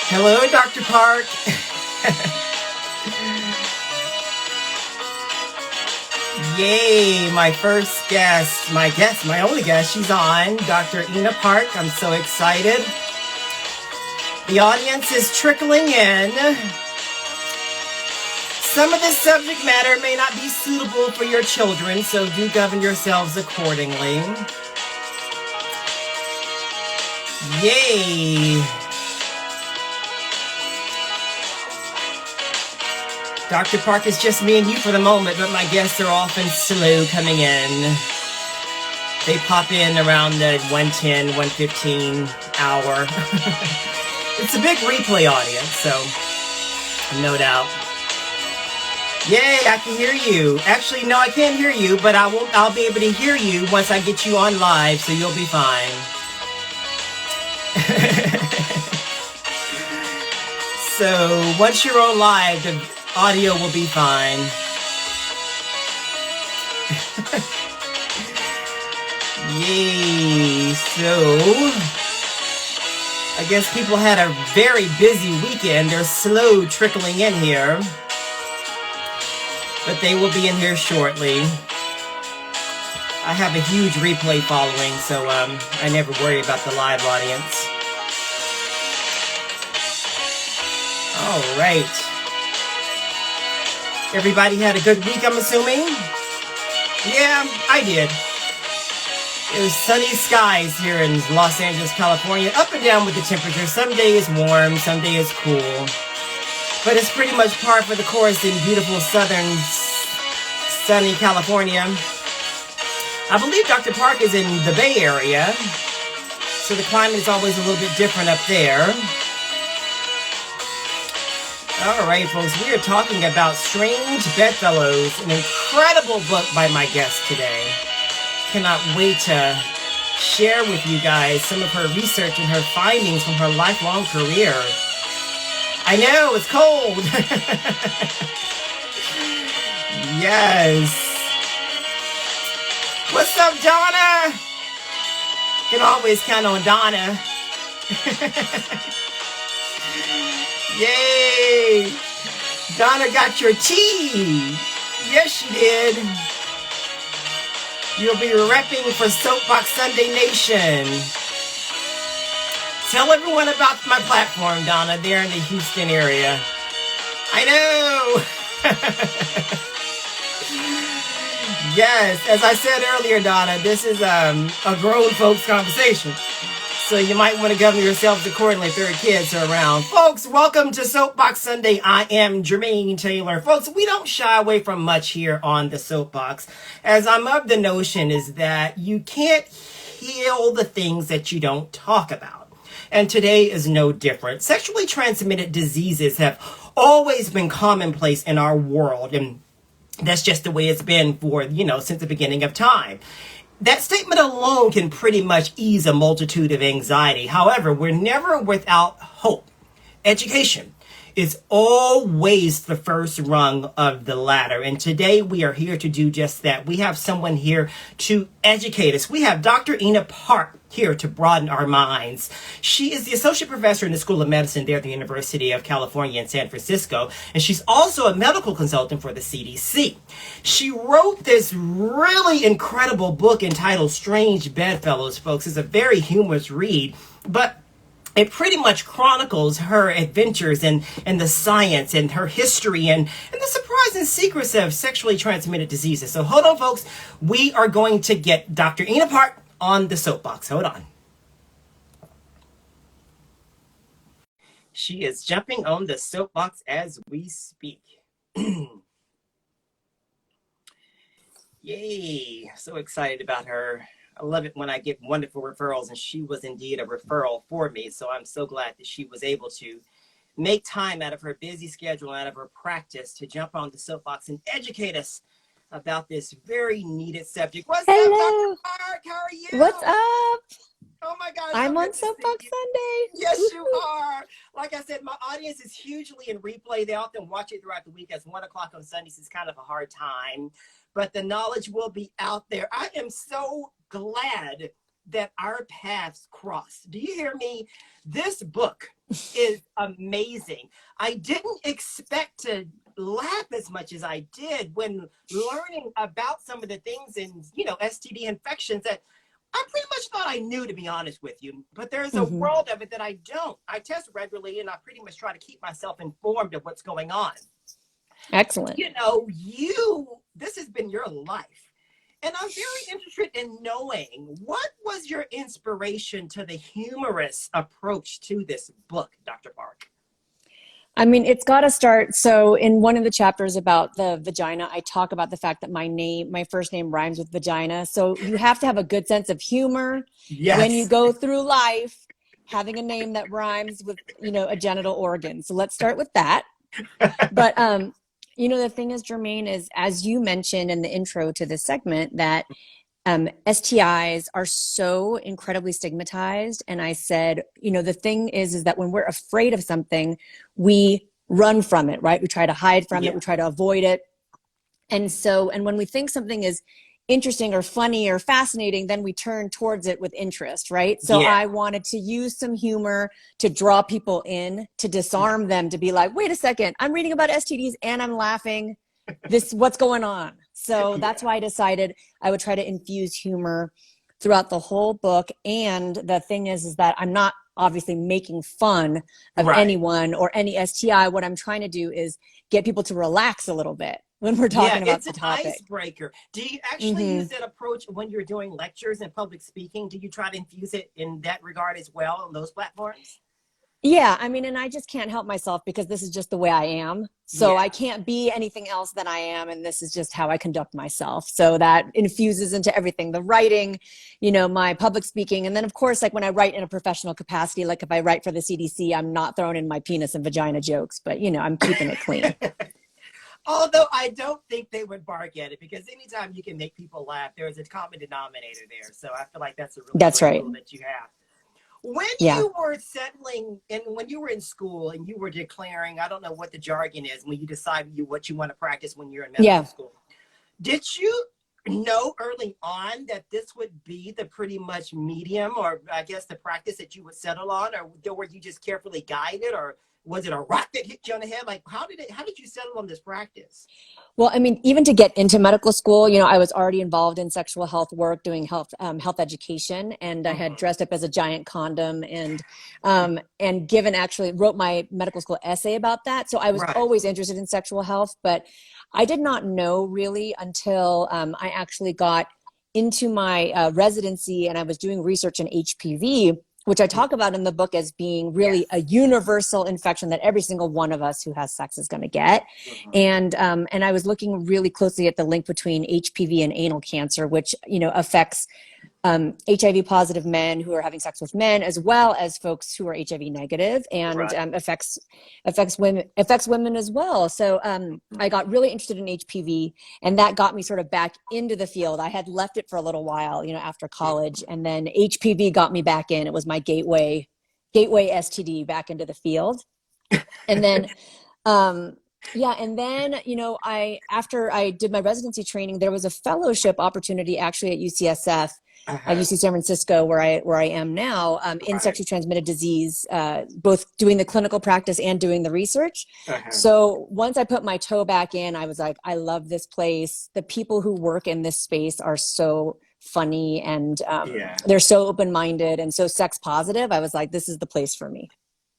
Hello, Dr. Park. Yay, my first guest, my only guest, she's on, Dr. Ina Park. I'm so excited. The audience is trickling in. Some of this subject matter may not be suitable for your children, so do govern yourselves accordingly. Yay. Dr. Park, is just me and you for the moment, but my guests are often slow coming in. They pop in around the 1:10, 1:15 hour. It's a big replay audience, so no doubt. Yay, I can hear you. Actually, no, I can't hear you, but I'll be able to hear you once I get you on live, so you'll be fine. So once you're on live, the audio will be fine. Yay. So I guess people had a very busy weekend. They're slow trickling in here, but they will be in here shortly. I have a huge replay following, so I never worry about the live audience. All right. Everybody had a good week, I'm assuming? Yeah, I did. It was sunny skies here in Los Angeles, California. Up and down with the temperature. Some days warm, some days cool. But it's pretty much par for the course in beautiful southern sunny California. I believe Dr. Park is in the Bay Area, so the climate is always a little bit different up there. All right, folks, we are talking about Strange Bedfellows, an incredible book by my guest today. Cannot wait to share with you guys some of her research and her findings from her lifelong career. I know, it's cold. Yes. What's up, Donna? Can always count on Donna. Yay! Donna got your tea. Yes, she did. You'll be repping for Soapbox Sunday Nation. Tell everyone about my platform, Donna, there in the Houston area. I know. Yes, as I said earlier, Donna, this is a grown folks conversation. So you might want to govern yourselves accordingly if there are kids around. Folks, welcome to Soapbox Sunday. I am Jermaine Taylor. Folks, we don't shy away from much here on the Soapbox, as I'm of the notion is that you can't heal the things that you don't talk about. And today is no different. Sexually transmitted diseases have always been commonplace in our world, and that's just the way it's been for, since the beginning of time. That statement alone can pretty much ease a multitude of anxiety. However, we're never without hope. Education is always the first rung of the ladder. And today we are here to do just that. We have someone here to educate us. We have Dr. Ina Park here to broaden our minds. She is the associate professor in the School of Medicine there at the University of California in San Francisco, and she's also a medical consultant for the CDC. She wrote this really incredible book entitled Strange Bedfellows, folks. It's a very humorous read, but it pretty much chronicles her adventures and the science and her history and the surprising secrets of sexually transmitted diseases. So hold on, folks. We are going to get Dr. Ina Park on the soapbox. Hold on. She is jumping on the soapbox as we speak. Yay. So excited about her. I love it when I get wonderful referrals, and she was indeed a referral for me. So I'm so glad that she was able to make time out of her busy schedule, out of her practice, to jump on the soapbox and educate us about this very needed subject. What's Hello. up, Dr. Park? How are you? What's up? Oh my gosh. I'm on Soapbox Sunday. Yes, you are. Like I said, my audience is hugely in replay. They often watch it throughout the week, as 1 o'clock on Sundays is kind of a hard time, but the knowledge will be out there. I am so glad that our paths crossed. Do you hear me? This book is amazing. I didn't expect to laugh as much as I did when learning about some of the things in, STD infections that I pretty much thought I knew, to be honest with you. But there's a Mm-hmm. world of it that I don't. I test regularly and I pretty much try to keep myself informed of what's going on. Excellent. This has been your life. And I'm very interested in knowing, what was your inspiration to the humorous approach to this book, Dr. Park? I mean, it's got to start. So in one of the chapters about the vagina, I talk about the fact that my first name rhymes with vagina. So you have to have a good sense of humor when you Yes. go through life, having a name that rhymes with, a genital organ. So let's start with that. But, the thing is, Jermaine, is as you mentioned in the intro to this segment, that STIs are so incredibly stigmatized. And I said, the thing is that when we're afraid of something, we run from it, right? We try to hide from it. We try to avoid it. And when we think something is interesting or funny or fascinating, then we turn towards it with interest, right? So I wanted to use some humor to draw people in, to disarm them, to be like, wait a second, I'm reading about STDs and I'm laughing. What's going on? So that's why I decided I would try to infuse humor throughout the whole book. And the thing is that I'm not obviously making fun of anyone or any STI. What I'm trying to do is get people to relax a little bit when we're talking about the topic. It's an icebreaker. Do you actually use that approach when you're doing lectures and public speaking? Do you try to infuse it in that regard as well on those platforms? Yeah, I mean, and I just can't help myself because this is just the way I am. So I can't be anything else than I am. And this is just how I conduct myself. So that infuses into everything, the writing, my public speaking. And then of course, like when I write in a professional capacity, like if I write for the CDC, I'm not throwing in my penis and vagina jokes, but I'm keeping it clean. Although I don't think they would bark at it, because anytime you can make people laugh, there's a common denominator there. So I feel like that's a really great tool that you have. When you were settling and when you were in school and you were declaring, I don't know what the jargon is, when you decide what you want to practice when you're in medical school, did you know early on that this would be the pretty much medium, or I guess the practice that you would settle on, or were you just carefully guided, or was it a rock that hit you on the head? Like, how did you settle on this practice? Well, I mean, even to get into medical school, I was already involved in sexual health work, doing health education, and I had dressed up as a giant condom and wrote my medical school essay about that. So I was always interested in sexual health, but I did not know really until I actually got into my residency and I was doing research in HPV, which I talk about in the book as being really a universal infection that every single one of us who has sex is going to get. And I was looking really closely at the link between HPV and anal cancer, which, affects HIV positive men who are having sex with men, as well as folks who are HIV negative, and affects women as well. So I got really interested in HPV, and that got me sort of back into the field. I had left it for a little while, after college, and then HPV got me back in. It was my gateway STD back into the field. And then after I did my residency training, there was a fellowship opportunity actually at UCSF, UC San Francisco, where I am now, in sexually transmitted disease, both doing the clinical practice and doing the research. So once I put my toe back in, I was like, I love this place. The people who work in this space are so funny, and they're so open-minded and so sex positive. I was like, this is the place for me.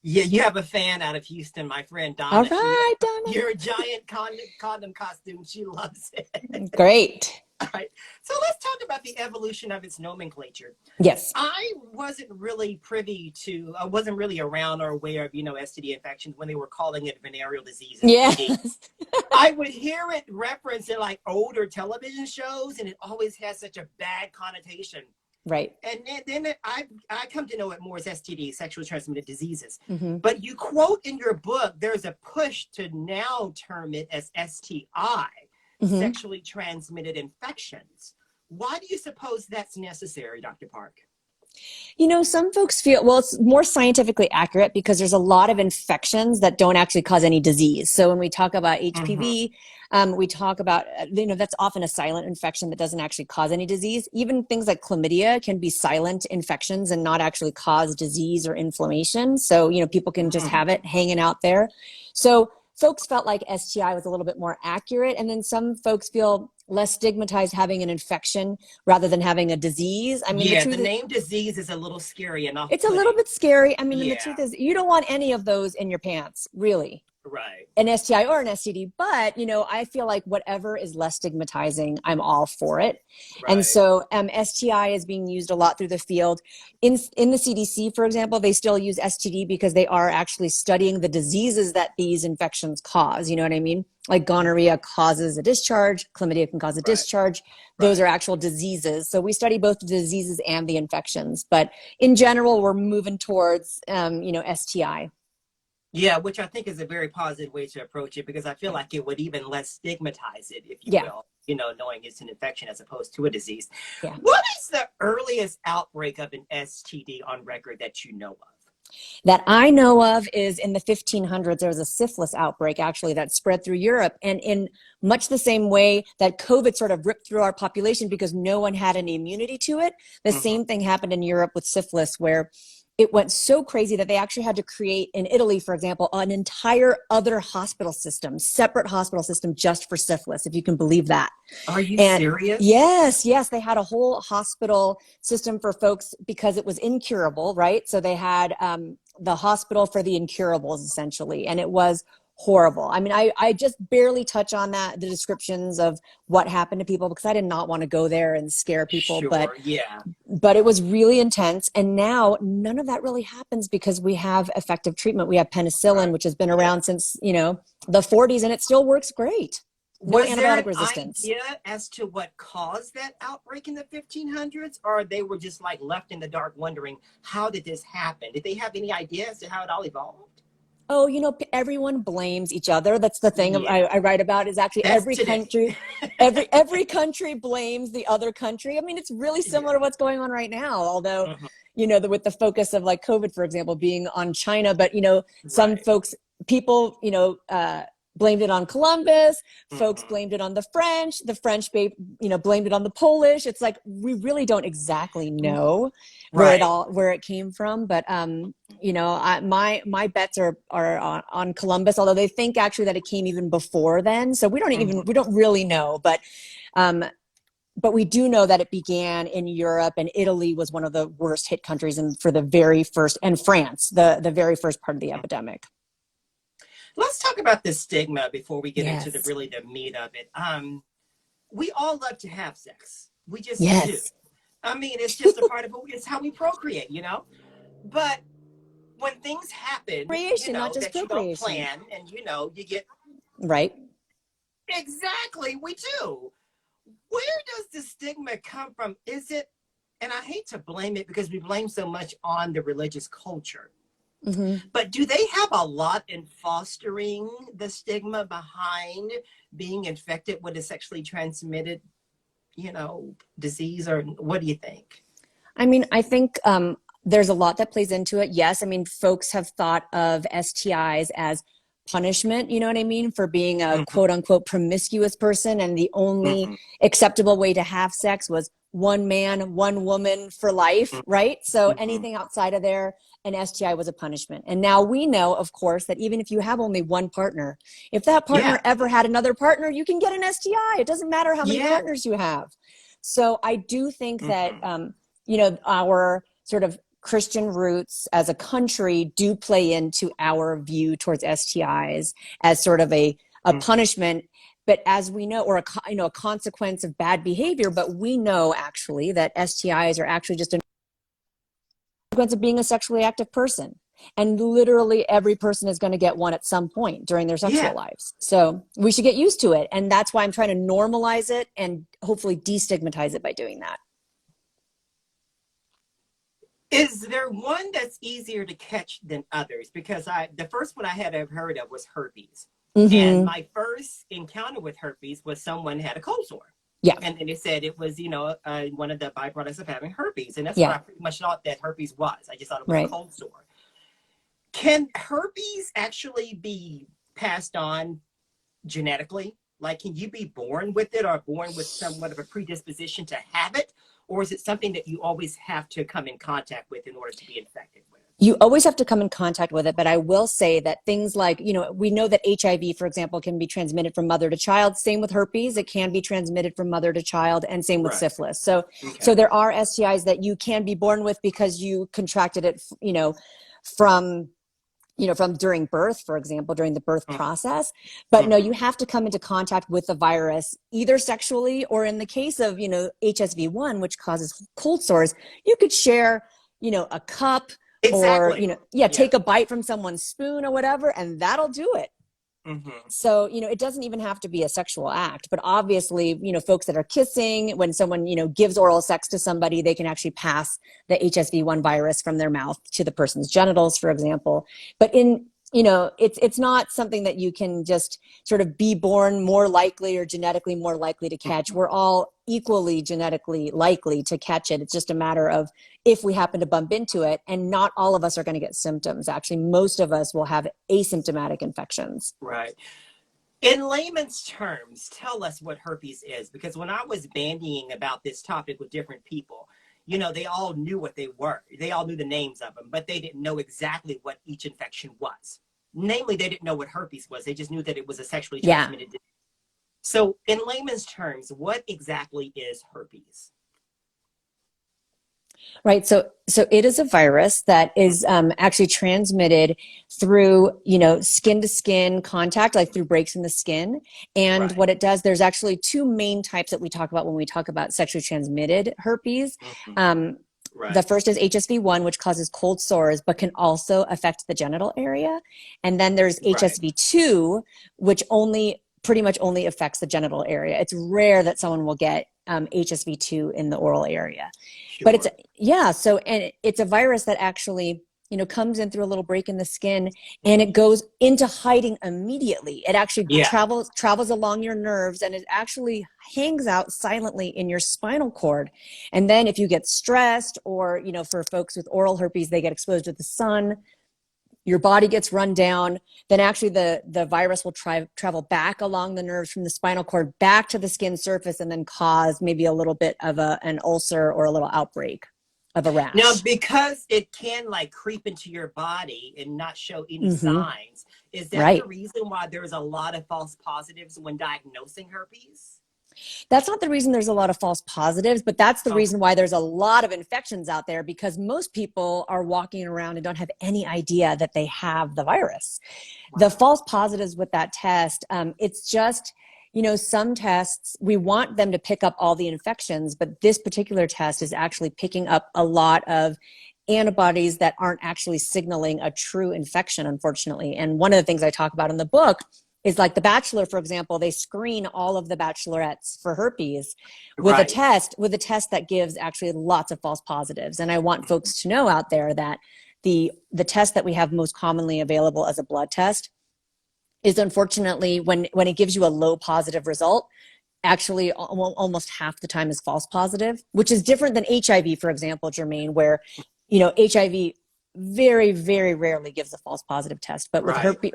Yeah, you have a fan out of Houston, my friend Donna. All right, Donna. You're a giant condom costume. She loves it. Great. All right. So let's talk about the evolution of its nomenclature. Yes. I wasn't really around or aware of, STD infections when they were calling it venereal disease. Yes. I would hear it referenced in like older television shows, and it always has such a bad connotation. Right. And then I come to know it more as STD, sexually transmitted diseases. But you quote in your book, there's a push to now term it as STI, sexually transmitted infections. Why do you suppose that's necessary, Dr. Park? You know, some folks feel, well, it's more scientifically accurate because there's a lot of infections that don't actually cause any disease. So when we talk about HPV, we talk about, that's often a silent infection that doesn't actually cause any disease. Even things like chlamydia can be silent infections and not actually cause disease or inflammation. So, people can just have it hanging out there. So folks felt like STI was a little bit more accurate. And then some folks feel less stigmatized having an infection rather than having a disease. I mean, Yeah, the the truth is, name disease is a little scary and it's a little off-putting. bit scary. I mean, and the Yeah, truth is, you don't want any of those in your pants, really. right, An STI or an STD, but I feel like whatever is less stigmatizing, I'm all for it. And right, so STI is being used a lot through the field. In the CDC, for example, they still use STD because they are actually studying the diseases that these infections cause. You know what I mean? Like gonorrhea causes a discharge, chlamydia can cause a right, discharge. Those right. are actual diseases. So we study both the diseases and the infections. But in general, we're moving towards, STI. Yeah, which I think is a very positive way to approach it because I feel like it would even less stigmatize it, if you Yeah. will, knowing it's an infection as opposed to a disease. Yeah. What is the earliest outbreak of an STD on record that you know of? That I know of is in the 1500s, there was a syphilis outbreak actually that spread through Europe. And in much the same way that COVID sort of ripped through our population because no one had any immunity to it, the same thing happened in Europe with syphilis, where it went so crazy that they actually had to create in Italy, for example, an entire other hospital system, separate hospital system just for syphilis, if you can believe that. Are you And serious? yes, they had a whole hospital system for folks because it was incurable, right? So they had the hospital for the incurables essentially, and it was horrible. I mean, I just barely touch on that, the descriptions of what happened to people, because I did not want to go there and scare people, Sure, yeah. but it was really intense. And now none of that really happens because we have effective treatment. We have penicillin, Right. which has been Yeah. around since, the 40s, and it still works great. No Was there antibiotic an resistance. idea as to what caused that outbreak in the 1500s, or they were just like left in the dark wondering, how did this happen? Did they have any idea as to how it all evolved? Oh, everyone blames each other. That's the thing Yeah, I write about, is actually that's every today. country, every country blames the other country. I mean, it's really Yeah. similar to what's going on right now, although, Mhm. with the focus of like COVID, for example, being on China, but, some Right. folks, people, blamed it on Columbus, folks Mhm. blamed it on the French, blamed it on the Polish. It's like, we really don't exactly know Right. where it came from, but, my bets are on Columbus, although they think actually that it came even before then. So we Mhm. don't really know, um, but we do know that it began in Europe, and Italy was one of the worst hit countries, and for the very first, and France, the very first part of the epidemic. Let's talk about the stigma before we get into the Yes. really the meat of it. We all love to have sex. We just do. Yes. I mean, it's just a part of who, it's how we procreate. But when things happen, Creation, not just that you don't procreation. plan and you get Right. exactly, we do. Where does the stigma come from? Is it, and I hate to blame it because we blame so much on the religious culture, Mm-hmm. but do they have a lot in fostering the stigma behind being infected with a sexually transmitted, disease, or what do you think? I mean, I think there's a lot that plays into it. Yes. I mean, folks have thought of STIs as punishment, you know what I mean, for being a Mm-hmm, quote unquote promiscuous person. And the only mm-hmm, acceptable way to have sex was one man, one woman for life, right? So mm-hmm. anything outside of there, an STI was a punishment. And now we know, of course, that even if you have only one partner, if that Yeah, partner ever had another partner, you can get an STI. It doesn't matter how many yeah. partners you have. So I do think that, Mm-hmm, our sort of Christian roots as a country do play into our view towards STIs as sort of a mm-hmm. punishment, but as we know, or a consequence of bad behavior. But we know actually that STIs are actually just a consequence of being a sexually active person. And literally every person is going to get one at some point during their sexual Yeah. lives. So we should get used to it. And that's why I'm trying to normalize it and hopefully destigmatize it by doing that. Is there one that's easier to catch than others? Because the first one I had ever heard of was herpes. And Mm-hmm. my first encounter with herpes was someone had a cold sore. Yeah. And then it said it was, one of the byproducts of having herpes. And that's what Yeah. I pretty much thought that herpes was. I just thought it was a Right. cold sore. Can herpes actually be passed on genetically? Like, can you be born with it or born with somewhat of a predisposition to have it? Or is it something that you always have to come in contact with in order to be infected with? You always have to come in contact with it, but I will say that things like, we know that HIV, for example, can be transmitted from mother to child. Same with herpes, it can be transmitted from mother to child, and same with Right. syphilis. So, Okay. so there are STIs that you can be born with because you contracted it, from from during birth, for example, during the birth process. But no, you have to come into contact with the virus either sexually or in the case of, HSV1, which causes cold sores, you could share, a cup or, Exactly. take a bite from someone's spoon or whatever, and that'll do it. So, it doesn't even have to be a sexual act, but obviously, folks that are kissing, when someone, gives oral sex to somebody, they can actually pass the HSV1 virus from their mouth to the person's genitals, for example. But it's not something that you can just sort of be born more likely or genetically more likely to catch. We're all equally genetically likely to catch it. It's just a matter of if we happen to bump into it, and not all of us are going to get symptoms. Actually, most of us will have asymptomatic infections. Right. In layman's terms, tell us what herpes is, because when I was bandying about this topic with different people, they all knew what they were. They all knew the names of them, but they didn't know exactly what each infection was. Namely, they didn't know what herpes was. They just knew that it was a sexually transmitted disease. So in layman's terms, what exactly is herpes? Right. So it is a virus that is actually transmitted through, skin to skin contact, like through breaks in the skin. And what it does, there's actually two main types that we talk about when we talk about sexually transmitted herpes. The first is HSV1, which causes cold sores, but can also affect the genital area. And then there's HSV2, which pretty much only affects the genital area. It's rare that someone will get HSV2 in the oral area. But it's a virus that actually, comes in through a little break in the skin, and it goes into hiding immediately. It actually travels along your nerves, and it actually hangs out silently in your spinal cord. And then if you get stressed, or, for folks with oral herpes, they get exposed to the sun, your body gets run down, then actually the virus will travel back along the nerves from the spinal cord back to the skin surface, and then cause maybe a little bit of an ulcer or a little outbreak of a rash. Now, because it can creep into your body and not show any signs, is that the reason why there's a lot of false positives when diagnosing herpes? That's not the reason there's a lot of false positives, but that's the reason why there's a lot of infections out there, because most people are walking around and don't have any idea that they have the virus. The false positives with that test, it's just, some tests, we want them to pick up all the infections, but this particular test is actually picking up a lot of antibodies that aren't actually signaling a true infection, unfortunately. And one of the things I talk about in the book is like The Bachelor, for example. They screen all of the bachelorettes for herpes with a test that gives actually lots of false positives. And I want folks to know out there that the test that we have most commonly available as a blood test is, unfortunately, when it gives you a low positive result, actually almost half the time is false positive, which is different than HIV, for example, Jermaine, where HIV very, very rarely gives a false positive test. But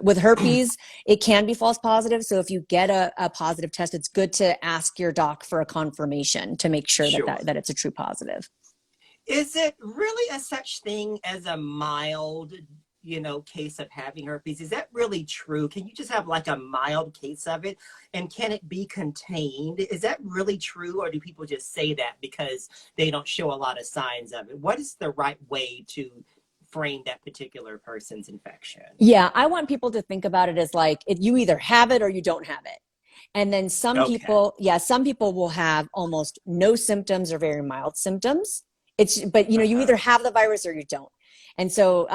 with herpes, it can be false positive. So if you get a positive test, it's good to ask your doc for a confirmation to make sure that it's a true positive. Is it really a such thing as a mild, case of having herpes? Is that really true? Can you just have a mild case of it, and can it be contained? Is that really true, or do people just say that because they don't show a lot of signs of it? What is the right way to frame that particular person's infection? Yeah, I want people to think about it as you either have it or you don't have it. And then some people will have almost no symptoms or very mild symptoms. But you either have the virus or you don't. And so,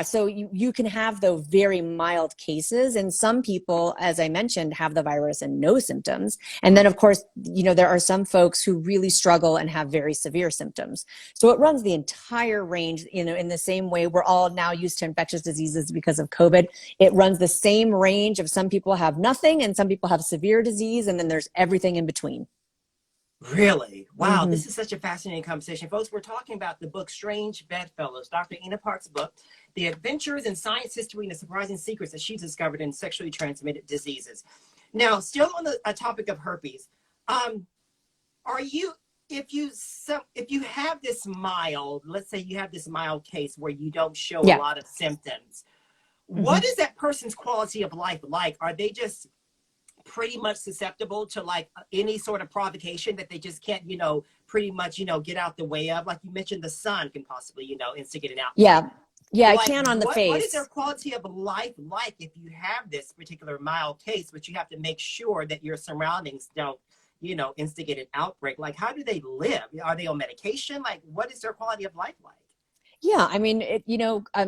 so you can have those very mild cases. And some people, as I mentioned, have the virus and no symptoms. And then, of course, there are some folks who really struggle and have very severe symptoms. So it runs the entire range, in the same way we're all now used to infectious diseases because of COVID. It runs the same range of some people have nothing and some people have severe disease. And then there's everything in between. Really? Wow, Hmm. this is such a fascinating conversation. Folks, we're talking about the book Strange Bedfellows, Dr. Ina Park's book, The Adventures in Science History and the Surprising Secrets that she's discovered in sexually transmitted diseases. Now, still on the topic of herpes, um, are you, if you have this mild, let's say you have this mild case where you don't show a Yeah. lot of symptoms, Hmm. what is that person's quality of life like? Are they just pretty much susceptible to like any sort of provocation that they just can't, pretty much, get out the way of? Like you mentioned, the sun can possibly, instigate an outbreak. Yeah. Yeah, I Like can on the what is their face. quality of life like if you have this particular mild case, but you have to make sure that your surroundings don't, instigate an outbreak? Like how do they live? Are they on medication? Like what is their quality of life like? Yeah, I mean,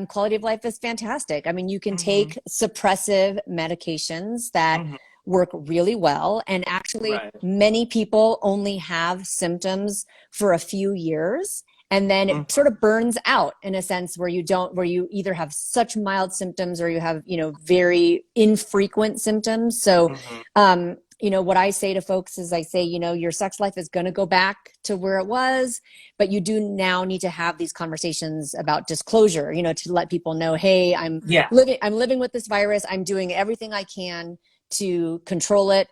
quality of life is fantastic. I mean, you can Mm-hmm. take suppressive medications that Mm-hmm. work really well. And actually, Right. many people only have symptoms for a few years. And then it Mm-hmm. sort of burns out in a sense where you either have such mild symptoms or you have, very infrequent symptoms. So, Mm-hmm. what I say to folks is I say, your sex life is going to go back to where it was, but you do now need to have these conversations about disclosure, to let people know, hey, Yeah. I'm living with this virus. I'm doing everything I can to control it.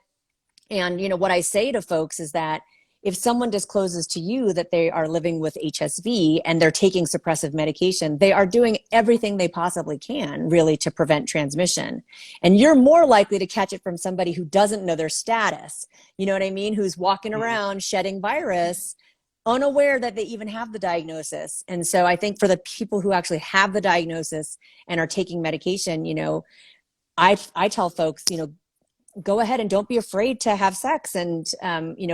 And, what I say to folks is that if someone discloses to you that they are living with HSV and they're taking suppressive medication, they are doing everything they possibly can really to prevent transmission. And you're more likely to catch it from somebody who doesn't know their status. You know what I mean? Who's walking Mm-hmm. around shedding virus, unaware that they even have the diagnosis. And so I think for the people who actually have the diagnosis and are taking medication, I tell folks, go ahead and don't be afraid to have sex and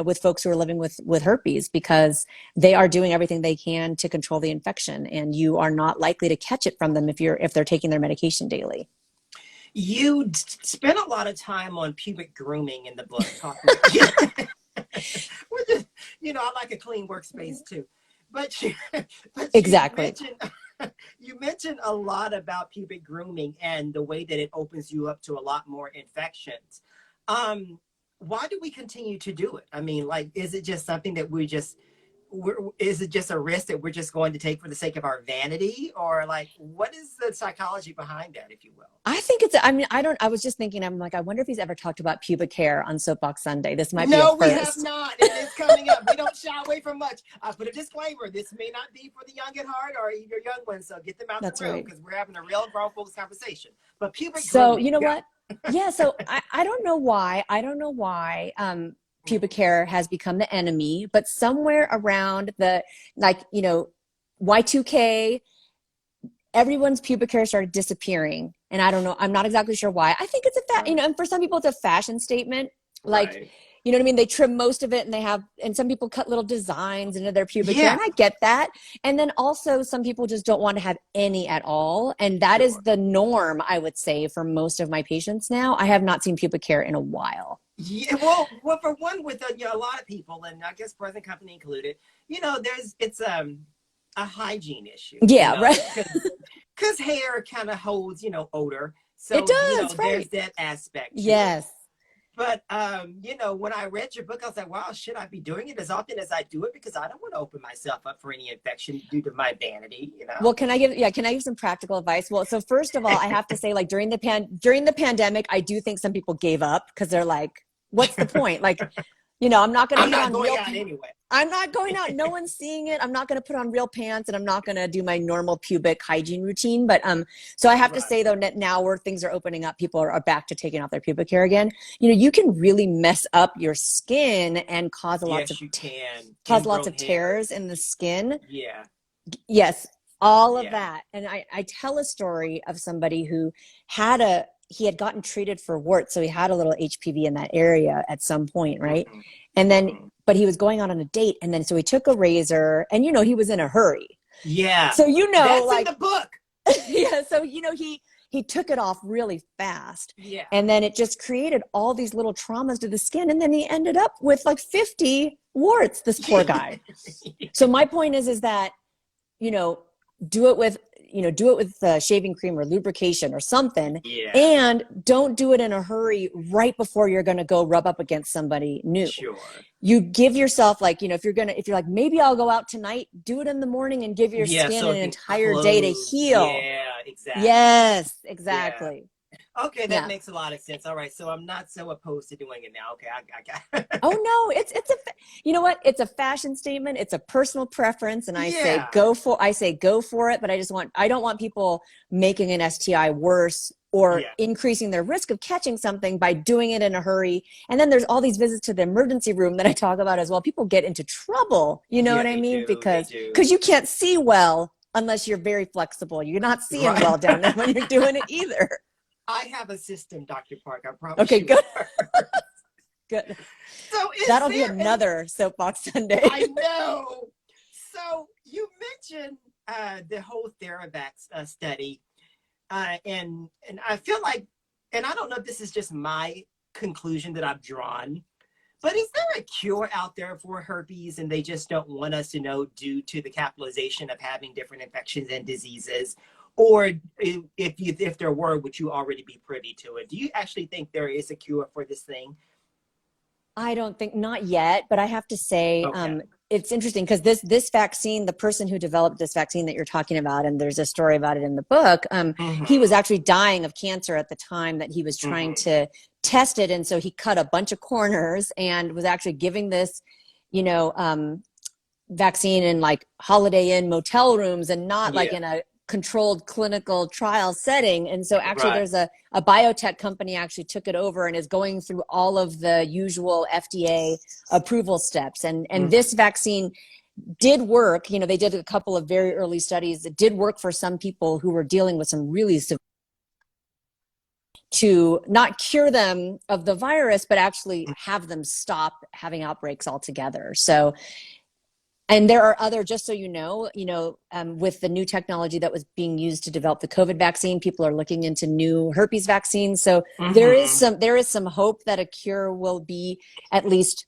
with folks who are living with herpes, because they are doing everything they can to control the infection, and you are not likely to catch it from them if they're taking their medication daily. You spent a lot of time on pubic grooming in the book, talking. Which is, I like a clean workspace too. But you, but you Exactly. mentioned you mentioned a lot about pubic grooming and the way that it opens you up to a lot more infections. Um, why do we continue to do it? I mean, like, is it just something that is it just a risk that we're just going to take for the sake of our vanity, or like what is the psychology behind that, if you will? I think I was just thinking, I'm like, I wonder if he's ever talked about pubic hair on Soapbox Sunday. This might be a No, we have first. not, and it's coming up. We don't shy away from much. I put a disclaimer: this may not be for the young at heart or your young ones, so get them out the That's room right. because we're having a real grown folks conversation. But pubic So grooming, you know yeah. what? Yeah. So I don't know why. I don't know why pubic hair has become the enemy, but somewhere around the like Y2K, everyone's pubic hair started disappearing, and I don't know. I'm not exactly sure why. I think it's Right. and for some people it's a fashion statement. Like, Right. you know what I mean? They trim most of it and some people cut little designs into their pubic hair, and Yeah. I get that. And then also some people just don't want to have any at all. And that is Sure. the norm, I would say, for most of my patients now. I have not seen pubic hair in a while. Yeah. Well, for one, with a lot of people, and I guess present company included, it's a hygiene issue, Yeah, right. because hair kind of holds, odor. It So, does, there's right. that aspect to it. Yes. But when I read your book, I was like, wow, should I be doing it as often as I do it? Because I don't want to open myself up for any infection due to my vanity. Well, can I give some practical advice? Well, so first of all, I have to say, like, during the pandemic, I do think some people gave up because they're like, what's the point? Like, I'm not going to I'm put not on going real out anyway. I'm not going out. No one's seeing it. I'm not going to put on real pants, and I'm not going to do my normal pubic hygiene routine. But so I have to Right. say though, that now where things are opening up, people are back to taking off their pubic hair again. You can really mess up your skin and Yes, you can. cause lots Ingrown of tears hairs. in the skin. Yeah. Yes, all of Yeah. that. And I tell a story of somebody who he had gotten treated for warts, so he had a little HPV in that area at some point, right? Hmm. And then, Hmm. but he was going out on a date, and then so he took a razor, and he was in a hurry. Yeah. So That's in like the book. yeah, so he took it off really fast. Yeah. And then it just created all these little traumas to the skin, and then he ended up with like 50 warts, this poor guy. So my point is that, do it with do it with shaving cream or lubrication or something. Yeah. And don't do it in a hurry right before you're going to go rub up against somebody new. Sure. You give yourself like, if you're like, maybe I'll go out tonight, do it in the morning and give your skin so an entire day to heal. Yeah, exactly. Yes, exactly. Yeah. Okay, that makes a lot of sense. All right, so I'm not so opposed to doing it now. Okay, I got it. Oh no, you know what? It's a fashion statement. It's a personal preference, and I say go for it. But I don't want people making an STI worse or increasing their risk of catching something by doing it in a hurry. And then there's all these visits to the emergency room that I talk about as well. People get into trouble. You know what I mean? Because you can't see well unless you're very flexible. You're not seeing well down there when you're doing it either. I have a system, Dr. Park. I promise. Okay, good. Good. So that'll be another Soapbox Sunday. I know. So you mentioned the whole Theravax study, and I feel like, and I don't know if this is just my conclusion that I've drawn, but is there a cure out there for herpes and they just don't want us to know due to the capitalization of having different infections and diseases? Or if there were, would you already be privy to it? Do you actually think there is a cure for this thing? I don't think, not yet, but I have to say, it's interesting because this vaccine, the person who developed this vaccine that you're talking about, and there's a story about it in the book, he was actually dying of cancer at the time that he was trying to test it. And so he cut a bunch of corners and was actually giving this, vaccine in like Holiday Inn motel rooms and not like in a controlled clinical trial setting. And so actually there's a biotech company actually took it over and is going through all of the usual FDA approval steps. And this vaccine did work. They did a couple of very early studies. It did work for some people who were dealing with some really severe, to not cure them of the virus, but actually have them stop having outbreaks altogether. So, and there are other, just so with the new technology that was being used to develop the COVID vaccine, people are looking into new herpes vaccines. So there is some hope that a cure will be at least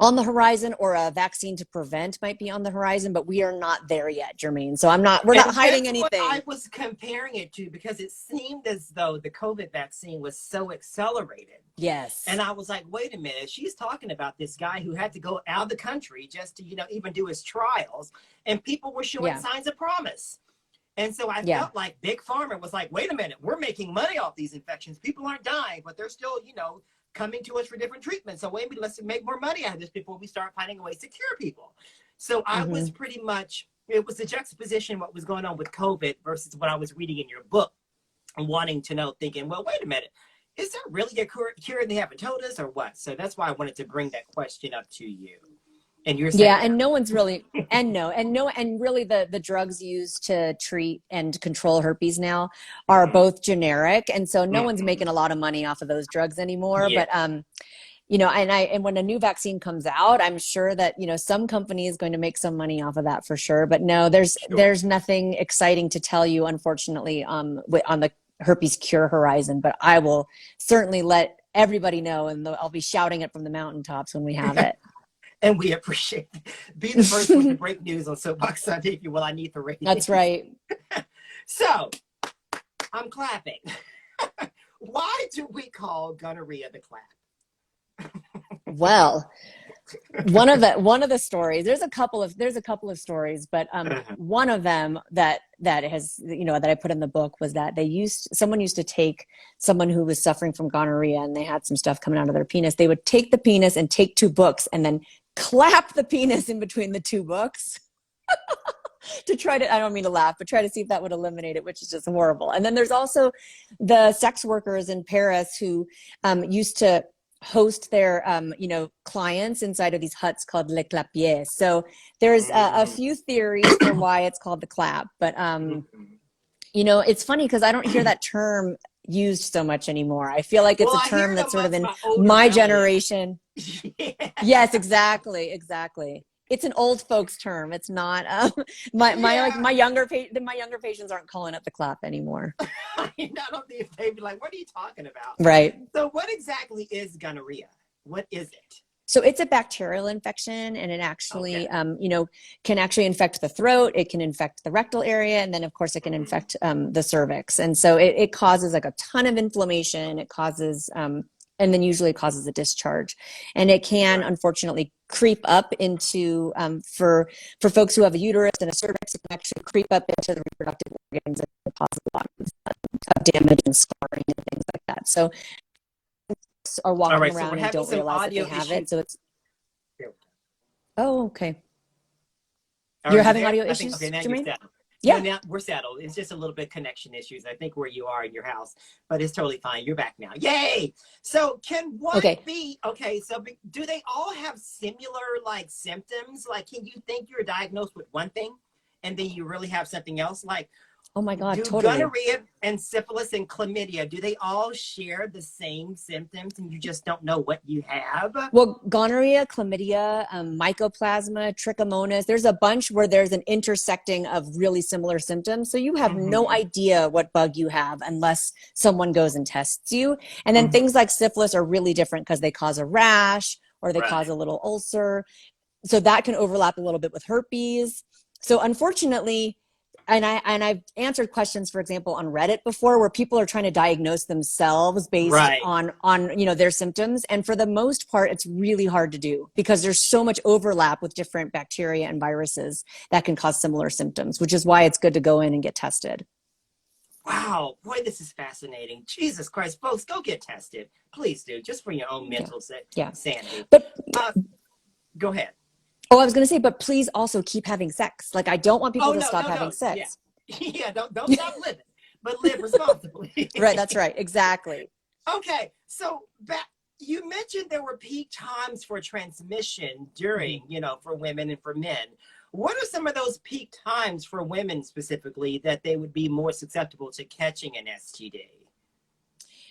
on the horizon, or a vaccine to prevent might be on the horizon, but we are not there yet, Jermaine. So we're not hiding anything. What I was comparing it to, because it seemed as though the COVID vaccine was so accelerated. Yes. And I was like, wait a minute, she's talking about this guy who had to go out of the country just to, even do his trials, and people were showing signs of promise. And so I felt like Big Pharma was like, wait a minute, we're making money off these infections. People aren't dying, but they're still, coming to us for different treatments. So maybe let's make more money out of this before we start finding ways to cure people. So I was pretty much, it was the juxtaposition, what was going on with COVID versus what I was reading in your book, and wanting to know, thinking, well, wait a minute, is there really a cure and they haven't told us, or what? So that's why I wanted to bring that question up to you. And you're saying, and no one's really, and really the drugs used to treat and control herpes now are both generic. And so no one's making a lot of money off of those drugs anymore. But, and when a new vaccine comes out, I'm sure that, some company is going to make some money off of that for sure. But no, there's nothing exciting to tell you, unfortunately, on the herpes cure horizon, but I will certainly let everybody know, and I'll be shouting it from the mountaintops when we have it. And we appreciate it. Be the first one to break news on Soapbox Sunday, if you will. I need the rating. That's right. So, I'm clapping. Why do we call gonorrhea the clap? Well, one of the stories, there's a couple of stories, but one of them that has, that I put in the book was that someone used to take someone who was suffering from gonorrhea and they had some stuff coming out of their penis. They would take the penis and take two books and then clap the penis in between the two books to try to, I don't mean to laugh, but try to see if that would eliminate it, which is just horrible. And then there's also the sex workers in Paris who used to host their, clients inside of these huts called Les Clapiers. So there's a few theories for why it's called the clap, but, it's funny because I don't hear that term used so much anymore. I feel like it's a term that's sort of in my generation. Yes, exactly. It's an old folks term. It's not my younger patients aren't calling it the clap anymore. I don't think they'd be like, what are you talking about? Right. So what exactly is gonorrhea? What is it? So it's a bacterial infection, and it actually, Okay. can actually infect the throat. It can infect the rectal area, and then of course it can infect the cervix. And so it causes like a ton of inflammation. It causes, and then usually it causes a discharge, and it can Right. unfortunately creep up into for folks who have a uterus and a cervix. It can actually creep up into the reproductive organs and cause a lot of damage and scarring and things like that. So are All walking right. So we're around and having don't some realize that they audio have it. issues. So it's, Here. oh, okay. All You're right. You having there? audio I think, okay, issues, now you're Jermaine? settled. No, Yeah. now we're settled. It's just a little bit connection issues, I think, where you are in your house, but it's totally fine. You're back now. Yay. So can one Okay. be, okay, so do they all have similar like symptoms? Like, can you think you're diagnosed with one thing and then you really have something else? Like, Oh my God, do totally. gonorrhea and syphilis and chlamydia, do they all share the same symptoms and you just don't know what you have? Well, gonorrhea, chlamydia, mycoplasma, trichomonas, there's a bunch where there's an intersecting of really similar symptoms. So you have no Mm-hmm. idea what bug you have unless someone goes and tests you. And then Mm-hmm. things like syphilis are really different because they cause a rash or they cause Right. a little ulcer. So that can overlap a little bit with herpes. So unfortunately, I've answered questions, for example, on Reddit before, where people are trying to diagnose themselves based Right. on their symptoms, and for the most part, it's really hard to do because there's so much overlap with different bacteria and viruses that can cause similar symptoms, which is why it's good to go in and get tested. Wow, boy, this is fascinating. Jesus Christ, folks, go get tested. Please do, just for your own Yeah, mental yeah. sanity. But Uh, Go ahead. oh, I was going to say, but please also keep having sex. Like, I don't want people Oh to no, stop no, having no. Yeah, sex. yeah. Don't stop living, but live responsibly. Right, that's right, exactly. Okay, so back. You mentioned there were peak times for transmission during, for women and for men. What are some of those peak times for women specifically that they would be more susceptible to catching an STD?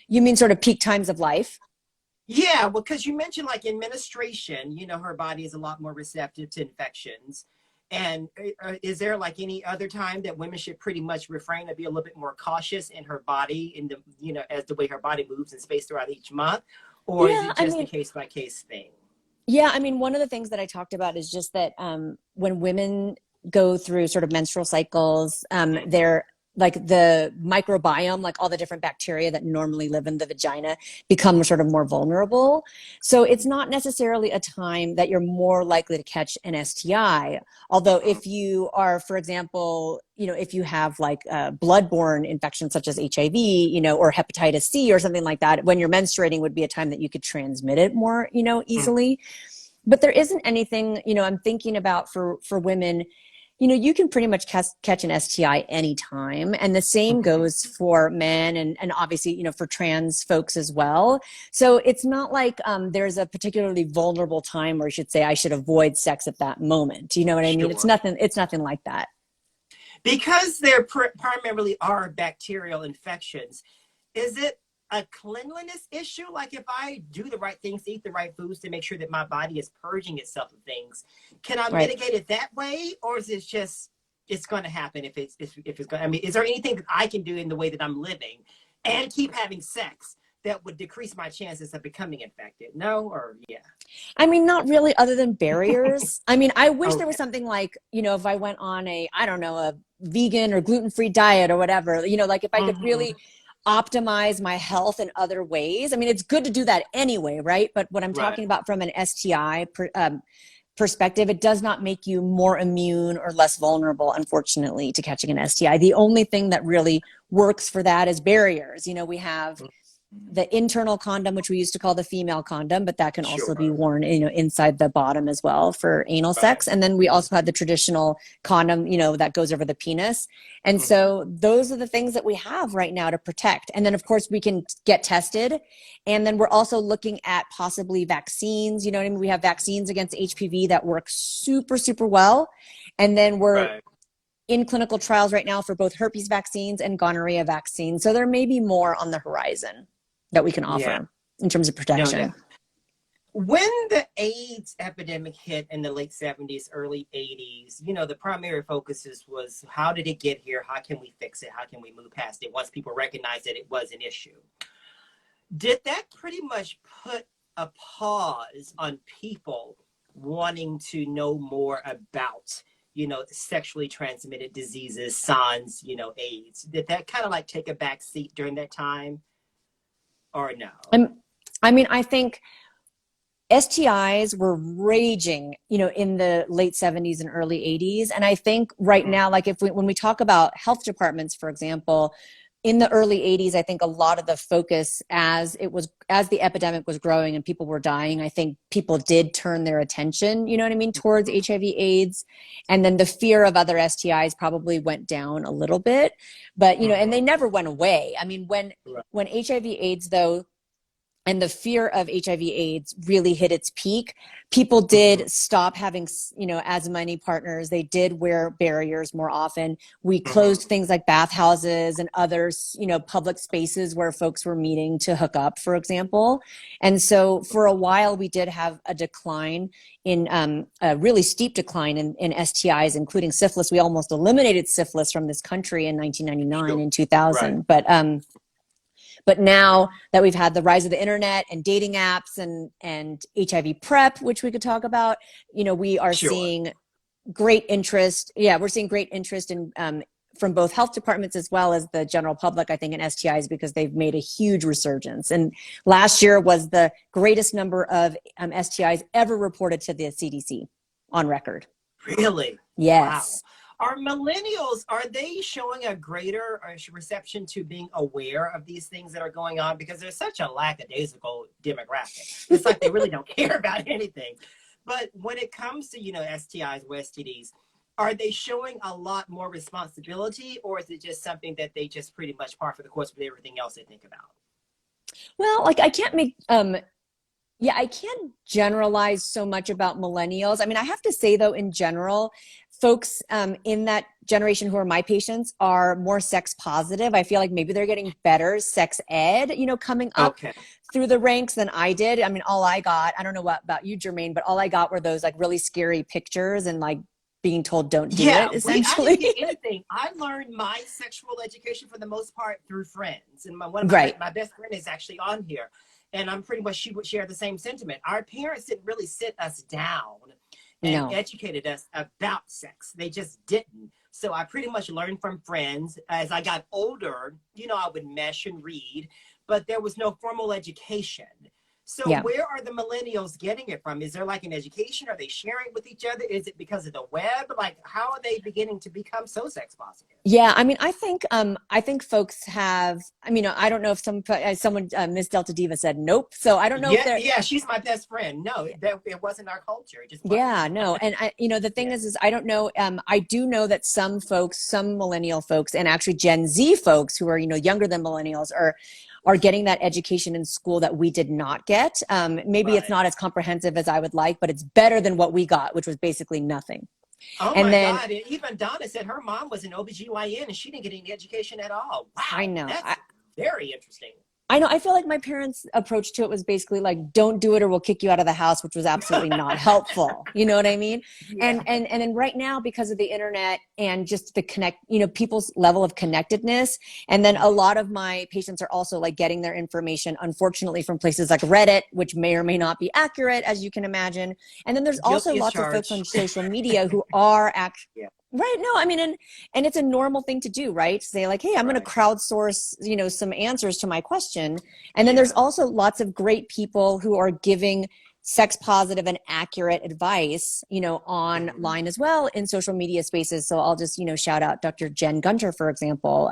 You mean sort of peak times of life? Yeah, well, because you mentioned like in menstruation, her body is a lot more receptive to infections. And is there like any other time that women should pretty much refrain to be a little bit more cautious in her body, in the, as the way her body moves in space throughout each month? Or is Yeah, it just a case by case thing? one of the things that I talked about is just that when women go through sort of menstrual cycles, Mm-hmm. they're like the microbiome, like all the different bacteria that normally live in the vagina, become sort of more vulnerable. So it's not necessarily a time that you're more likely to catch an STI. Although Mm-hmm. if you are, for example, if you have like bloodborne infections such as HIV, or hepatitis C or something like that, when you're menstruating would be a time that you could transmit it more, easily. But there isn't anything, I'm thinking about for women. You can pretty much catch an STI anytime. And the same Mm-hmm. goes for men and obviously, for trans folks as well. So it's not like there's a particularly vulnerable time where you should say, I should avoid sex at that moment. Do you know what I mean? Sure. It's nothing like that. Because there primarily are bacterial infections, is it a cleanliness issue? Like if I do the right things, eat the right foods to make sure that my body is purging itself of things, can I Right. mitigate it that way? Or is it just, it's going to happen if it's going to, I mean, is there anything that I can do in the way that I'm living and keep having sex that would decrease my chances of becoming infected? No, or yeah. I mean, not really, other than barriers. I mean, I wish there was Okay. something like, if I went on I don't know, a vegan or gluten-free diet or whatever, like if I could Mm-hmm. really optimize my health in other ways. I mean, it's good to do that anyway, right? But what I'm Right. talking about from an STI perspective, it does not make you more immune or less vulnerable, unfortunately, to catching an STI. The only thing that really works for that is barriers. We have the internal condom, which we used to call the female condom, but that can also be Sure. worn, inside the bottom as well for anal Right. sex. And then we also had the traditional condom, that goes over the penis. And Mm-hmm. so those are the things that we have right now to protect. And then of course we can get tested. And then we're also looking at possibly vaccines. You know what I mean? We have vaccines against HPV that work super, super well. And then we're Right. in clinical trials right now for both herpes vaccines and gonorrhea vaccines. So there may be more on the horizon that we can Yeah. offer in terms of No doubt. protection. When the AIDS epidemic hit in the late 70s, early 80s, the primary focuses was how did it get here? How can we fix it? How can we move past it once people recognized that it was an issue? Did that pretty much put a pause on people wanting to know more about, sexually transmitted diseases, SANS, AIDS? Did that kind of like take a back seat during that time or no? I mean, I think STIs were raging, in the late 70s and early 80s. And I think right now, like when we talk about health departments, for example, in the early 80s, I think a lot of the focus as the epidemic was growing and people were dying, I think people did turn their attention, you know what I mean, towards HIV AIDS. And then the fear of other STIs probably went down a little bit, but, and they never went away. I mean, when HIV AIDS though, and the fear of HIV AIDS really hit its peak, people did stop having, as many partners. They did wear barriers more often. We closed things like bathhouses and others, public spaces where folks were meeting to hook up, for example. And so for a while, we did have a decline in a really steep decline in STIs, including syphilis. We almost eliminated syphilis from this country in 1999 and 2000. Right. But now that we've had the rise of the internet and dating apps and HIV PrEP, which we could talk about, we are seeing great interest. Yeah, we're seeing great interest in from both health departments as well as the general public, I think, in STIs, because they've made a huge resurgence. And last year was the greatest number of STIs ever reported to the CDC on record. Really? Yes. Wow. Are millennials, are they showing a greater reception to being aware of these things that are going on? Because there's such a lackadaisical demographic. It's like they really don't care about anything. But when it comes to, STIs or STDs, are they showing a lot more responsibility, or is it just something that they just pretty much par for the course with everything else they think about? Well, like I can't make, I can't generalize so much about millennials. I mean, I have to say though, in general, folks in that generation who are my patients are more sex positive. I feel like maybe they're getting better sex ed, coming up through the ranks than I did. I mean, all I got, I don't know what about you, Jermaine, but all I got were those like really scary pictures and like being told don't do it, essentially. I didn't get anything. I learned my sexual education for the most part through friends. And one of my best friend is actually on here. And I'm pretty much, she would share the same sentiment. Our parents didn't really sit us down and educated us about sex. They just didn't. So I pretty much learned from friends. As I got older, I would mesh and read, but there was no formal education. So where are the millennials getting it from? Is there like an education? Are they sharing with each other? Is it because of the web? Like, how are they beginning to become so sex positive? Yeah, I mean, I think folks have. I mean, I don't know if someone Miss Delta Diva said nope. So I don't know if they're. Yeah, she's my best friend. No, it wasn't our culture. It just no, and the thing is I don't know. I do know that some folks, some millennial folks, and actually Gen Z folks who are younger than millennials are getting that education in school that we did not get. Maybe it's not as comprehensive as I would like, but it's better than what we got, which was basically nothing. Oh my God. And even Donna said her mom was an OBGYN and she didn't get any education at all. Wow. I know. That's very interesting. I know. I feel like my parents' approach to it was basically like, don't do it or we'll kick you out of the house, which was absolutely not helpful. You know what I mean? Yeah. And then right now, because of the internet and just the people's level of connectedness. And then a lot of my patients are also like getting their information, unfortunately, from places like Reddit, which may or may not be accurate, as you can imagine. And then there's also lots of folks on social media who are actually, right. No, I mean, and it's a normal thing to do, right? Say like, hey, I'm going to crowdsource, some answers to my question. And then there's also lots of great people who are giving sex positive and accurate advice, online as well in social media spaces. So I'll just, shout out Dr. Jen Gunter, for example,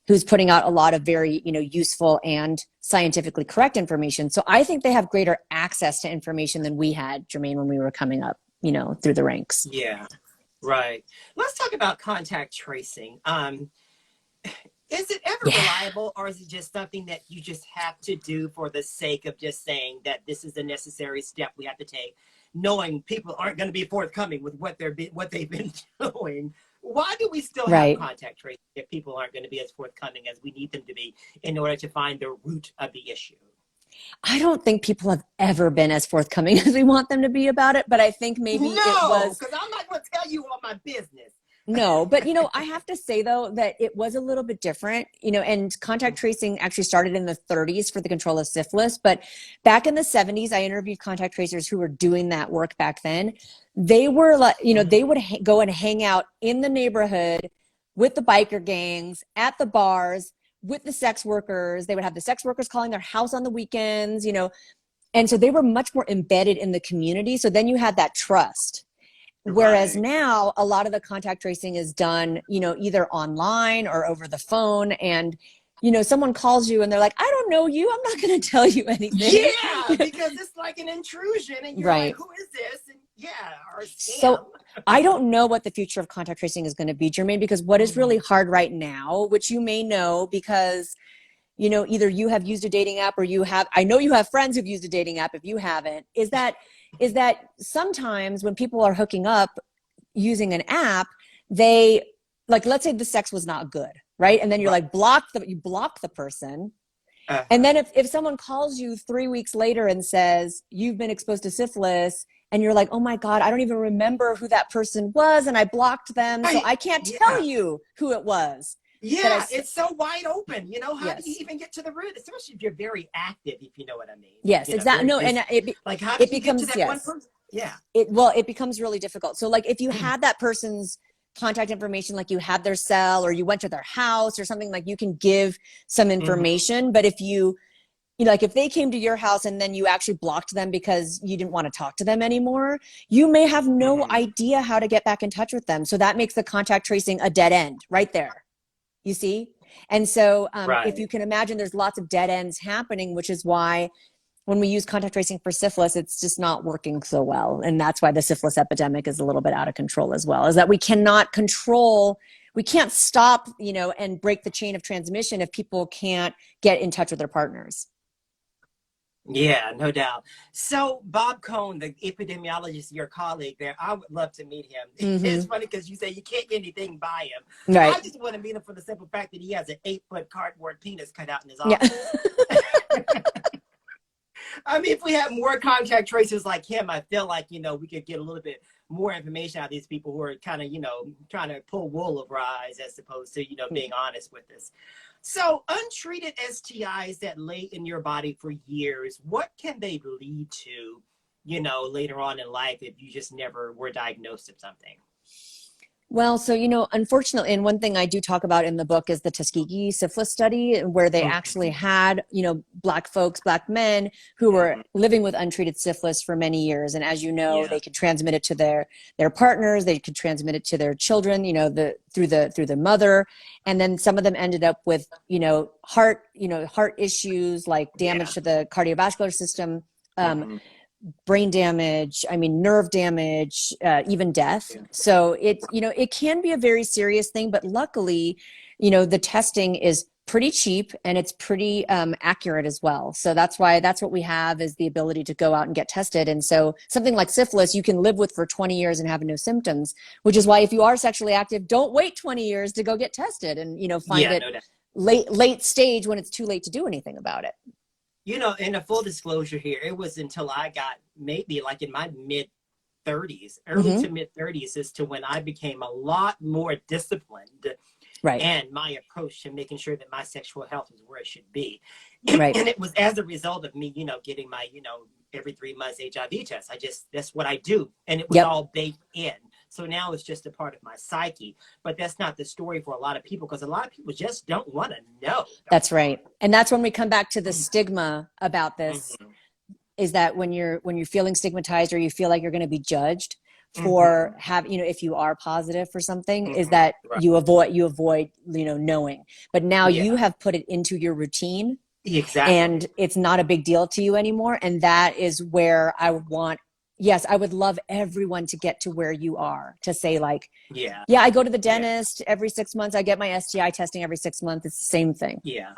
who's putting out a lot of very, useful and scientifically correct information. So I think they have greater access to information than we had, Jermaine, when we were coming up, through the ranks. Yeah. Right. Let's talk about contact tracing. Is it ever reliable, or is it just something that you just have to do for the sake of just saying that this is a necessary step we have to take, knowing people aren't going to be forthcoming with what they've been doing? Why do we still have contact tracing if people aren't going to be as forthcoming as we need them to be in order to find the root of the issue? I don't think people have ever been as forthcoming as we want them to be about it, but I think maybe it was. Because I'm not going to tell you all my business. No, but I have to say though that it was a little bit different, and contact tracing actually started in the 30s for the control of syphilis. But back in the 70s, I interviewed contact tracers who were doing that work back then. They were like, they would go and hang out in the neighborhood with the biker gangs, at the bars, with the sex workers. They would have the sex workers calling their house on the weekends, and so they were much more embedded in the community. So then you had that trust. Whereas now a lot of the contact tracing is done, either online or over the phone. And, someone calls you and they're like, I don't know you. I'm not going to tell you anything. Yeah, because it's like an intrusion and you're like, who is this? And or a scam. So I don't know what the future of contact tracing is going to be, Jermaine, because what is really hard right now, which you may know because, either you have used a dating app or I know you have friends who've used a dating app if you haven't, is that sometimes when people are hooking up using an app, they let's say the sex was not good, right? And then you're like, you block the person. And then if someone calls you 3 weeks later and says, you've been exposed to syphilis, and you're like, oh my God, I don't even remember who that person was. And I blocked them. So I can't tell you who it was. Yeah, it's so wide open. How do you even get to the root? Especially if you're very active, if you know what I mean. Yes, exactly. No, and how do you get to that one person? Yeah. It becomes really difficult. So if you had that person's contact information, like you had their cell or you went to their house or something, like you can give some information. But if if they came to your house and then you actually blocked them because you didn't want to talk to them anymore, you may have no idea how to get back in touch with them. So that makes the contact tracing a dead end right there. You see? And so if you can imagine, there's lots of dead ends happening, which is why when we use contact tracing for syphilis, it's just not working so well. And that's why the syphilis epidemic is a little bit out of control as well, is that we cannot control, we can't stop, and break the chain of transmission if people can't get in touch with their partners. Yeah, no doubt. So Bob Cohn, the epidemiologist, your colleague there, I would love to meet him. It's funny because you say you can't get anything by him. Right. I just want to meet him for the simple fact that he has an 8-foot cardboard penis cut out in his office. Yeah. I mean, if we had more contact tracers like him, I feel like, we could get a little bit more information out of these people who are kind of, trying to pull wool over our eyes as opposed to, being honest with us. So untreated STIs that lay in your body for years, what can they lead to, later on in life if you just never were diagnosed with something? Well, so, unfortunately, and one thing I do talk about in the book is the Tuskegee syphilis study, where they actually had, Black folks, Black men who were living with untreated syphilis for many years. And as you know, they could transmit it to their partners, they could transmit it to their children, through the mother. And then some of them ended up with, heart issues like damage to the cardiovascular system, brain damage, nerve damage, even death. So it can be a very serious thing, but luckily, the testing is pretty cheap and it's pretty accurate as well. So that's what we have is the ability to go out and get tested. And so something like syphilis, you can live with for 20 years and have no symptoms, which is why if you are sexually active, don't wait 20 years to go get tested and, find it late stage when it's too late to do anything about it. In a full disclosure here, it was until I got maybe like in my mid-30s, early to mid-30s, as to when I became a lot more disciplined. Right. And my approach to making sure that my sexual health is where it should be. Right. And it was as a result of me, getting my, every 3 months HIV test. That's what I do. And it was all baked in. So now it's just a part of my psyche, but that's not the story for a lot of people because a lot of people just don't want to know. That's right. And that's when we come back to the stigma about this is that when you're feeling stigmatized or you feel like you're going to be judged for if you are positive for something is that you avoid, knowing, but now you have put it into your routine. Exactly. And it's not a big deal to you anymore. And that is where I would love everyone to get to where you are to say like, I go to the dentist every 6 months. I get my STI testing every 6 months. It's the same thing. Yeah.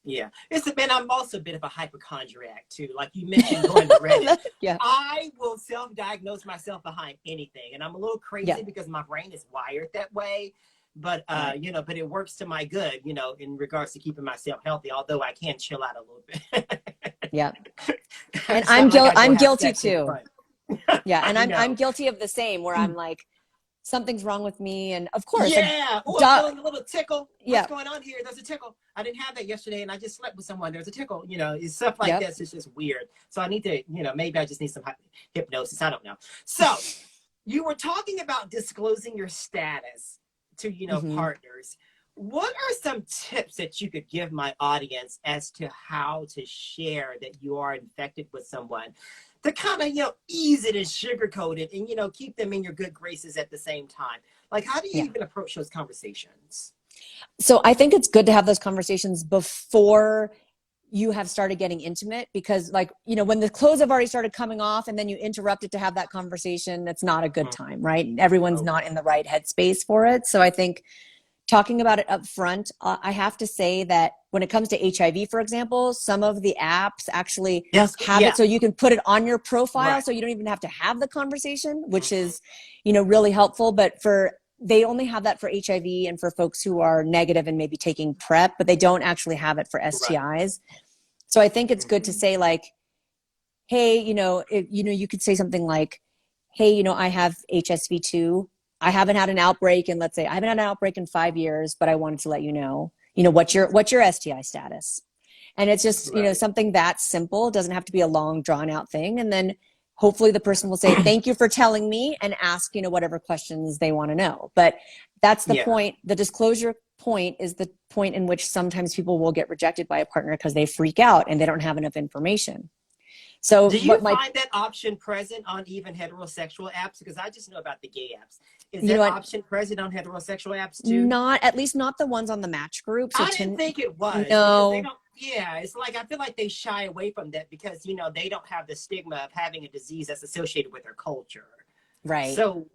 I'm also a bit of a hypochondriac too. Like you mentioned going to Reddit. I will self-diagnose myself behind anything. And I'm a little crazy because my brain is wired that way. But, but it works to my good, in regards to keeping myself healthy, although I can chill out a little bit. And I'm guilty too. And I'm guilty of the same where I'm like, something's wrong with me. And of course, yeah. Oh, I'm feeling a little tickle. What's going on here? There's a tickle. I didn't have that yesterday, and I just slept with someone. There's a tickle. Stuff like this is just weird. So I need to, maybe I just need some hypnosis. I don't know. So you were talking about disclosing your status to, partners. What are some tips that you could give my audience as to how to share that you are infected with someone, to kind of, ease it and sugarcoat it and, keep them in your good graces at the same time? Like, how do you even approach those conversations? So I think it's good to have those conversations before you have started getting intimate, because when the clothes have already started coming off and then you interrupt it to have that conversation, that's not a good time, right? Everyone's not in the right headspace for it. So I think talking about it up front, I have to say that when it comes to HIV, for example, some of the apps actually have it so you can put it on your profile, so you don't even have to have the conversation, which is, really helpful. But they only have that for HIV and for folks who are negative and maybe taking PrEP, but they don't actually have it for STIs. So I think it's good to say hey, you could say something like, hey, I have HSV2. I haven't had an outbreak, and let's say I haven't had an outbreak in 5 years, but I wanted to let you know, what's your STI status? And it's just, something that simple. It doesn't have to be a long drawn out thing. And then hopefully the person will say, thank you for telling me, and ask, whatever questions they want to know. But that's the point. The disclosure point is the point in which sometimes people will get rejected by a partner because they freak out and they don't have enough information. So do you find that option present on even heterosexual apps? Because I just know about the gay apps. Is that option present on heterosexual apps too? At least not the ones on the match group. So I didn't think it was. No. It's like, I feel like they shy away from that because, they don't have the stigma of having a disease that's associated with their culture. Right. So,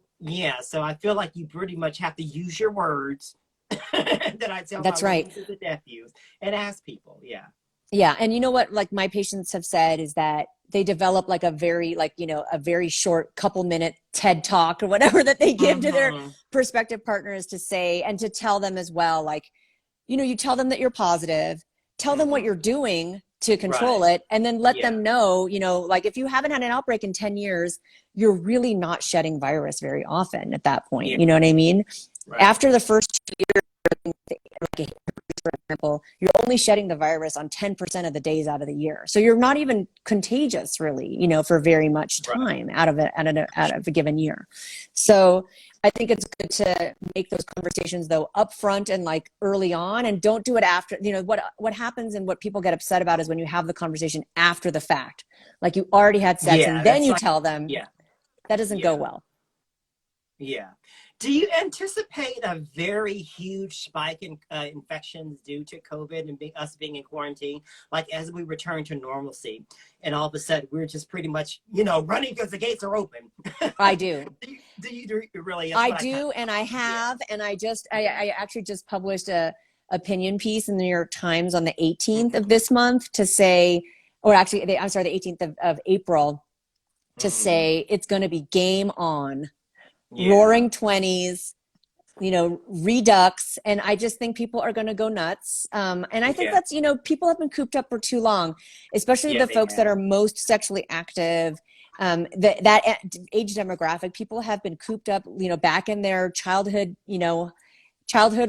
so I feel like you pretty much have to use your words that I tell my nieces and nephews and ask people. Yeah. Yeah. And you know what, my patients have said is that they develop a very short couple minute TED talk or whatever that they give to their prospective partners to say, and to tell them as well, you tell them that you're positive, tell them what you're doing to control it, and then let them know, if you haven't had an outbreak in 10 years, you're really not shedding virus very often at that point. You know what I mean? Right. After the first 2 years, for example, you're only shedding the virus on 10% of the days out of the year. So you're not even contagious really, for very much time out of a given year. So I think it's good to make those conversations though up front and early on, and don't do it after. What happens and what people get upset about is when you have the conversation after the fact, you already had sex and then you tell them. That doesn't go well. Yeah. Do you anticipate a very huge spike in infections due to COVID and us being in quarantine, as we return to normalcy, and all of a sudden we're just pretty much, running because the gates are open? I do. do you really? I do, and I have, and I actually just published a opinion piece in the New York Times on the 18th of this month to say, or actually, the 18th of April, to say it's going to be game on. Roaring 20s, redux. And I just think people are going to go nuts. And I think that's, people have been cooped up for too long, especially the folks that are most sexually active. That age demographic, people have been cooped up, back in their childhood